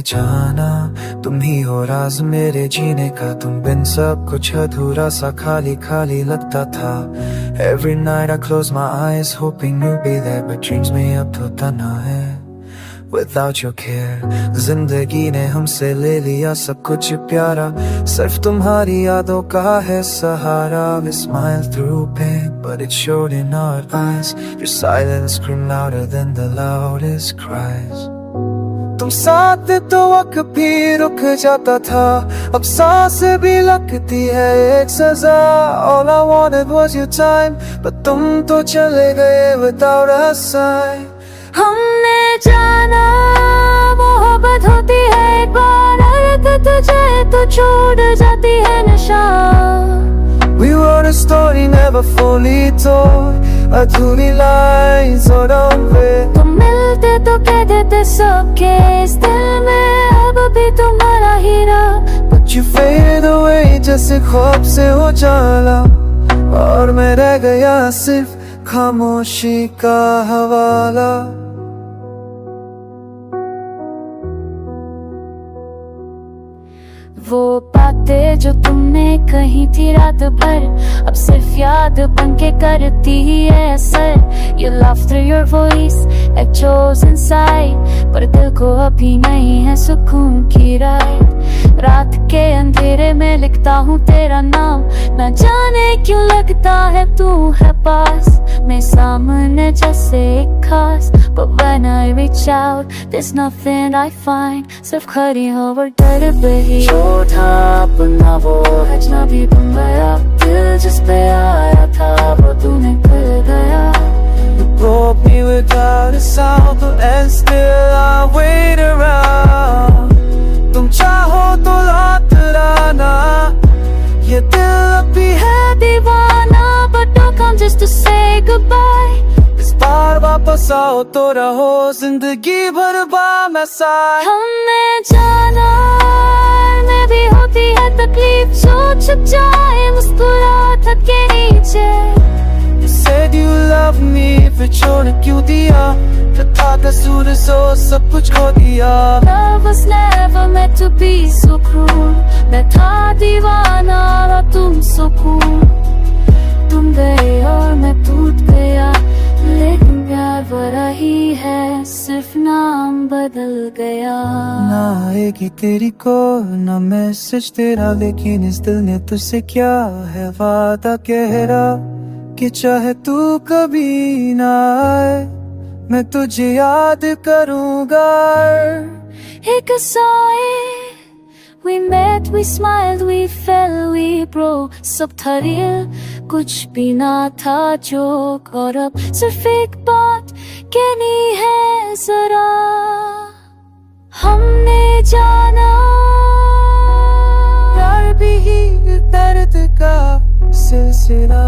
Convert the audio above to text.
जाना तुम ही हो राज मेरे जीने का, तुम बिन सब कुछ अधूरा सा खाली खाली लगता था। Every night I close my eyes hoping you'll be there, but dreams में अब होता ना है without your care। जिंदगी ने हमसे ले लिया सब कुछ प्यारा, सिर्फ तुम्हारी यादों का है सहारा। We smile through pain but it showed in our eyes, your silence screamed louder than the loudest cries। तुम साथ तो वक्त भी रुक जाता था, अब सांस भी लगती है एक सजा। All I wanted was your time, but तुम तो चले गए without a sign। हमने जाना मोहब्बत होती है एक बार, अगर तुझे तो छोड़ जाती है नशा। We wrote a story never fully told, अधूरी lines और पे। तुम मिलते तो कह देते सबके इस दिल में अब भी तुम्हारा हीरा, But you fade away जैसे ख्वाब से उजाला, और मैं रह गया सिर्फ खामोशी का हवाला। वो बातें जो तुमने कही थी रात भर, अब सिर्फ याद बनके करती है असर। You laugh through your voice, echoes inside, पर दिल को अभी नहीं है सुकून की रात। रात के अंधेरे में लिखता हूँ तेरा नाम, ना जाने क्यों लगता है तू है पास मेरे सामने जैसे एक खास। But when I reach out, there's nothing I find, सिर्फ खड़ी हो और डर बही। छोटा अपना वो अजनबी बन गया, दिल जिस पे आया था वो तू निकल गया। You broke me without a sound, and still I wait around। तुम चाहो तो लौट आना, ये दिल अभी है दीवाना, but don't come just to say goodbye। इस बार वापस आओ तो रहो जिंदगी भर बामसाए। हमने जाना में भी होती है तकलीफ, जो छुप जाए मुस्कुराहट के नीचे। You said you love me, फिर छोड़ क्यों दिया, फिर था कसूर सो सब कुछ खो दिया। Love was never meant to be so cruel, मैं था दीवाना और तुम सुकून। तुम गए और मैं टूट गया, लेकिन प्यार बड़ा ही है, सिर्फ नाम बदल गया। ना आएगी तेरी को ना मैसेज तेरा, लेकिन इस दिल ने तुझसे क्या है वादा गहरा, कि चाहे तू कभी ना आए मैं तुझे याद करूंगा। एक साए We met, we smiled, we fell, we broke, सब था real, कुछ भी ना था जोक। और अब सिर्फ एक बात कहनी है जरा, हमने जाना प्यार भी ही दर्द का सिलसिला।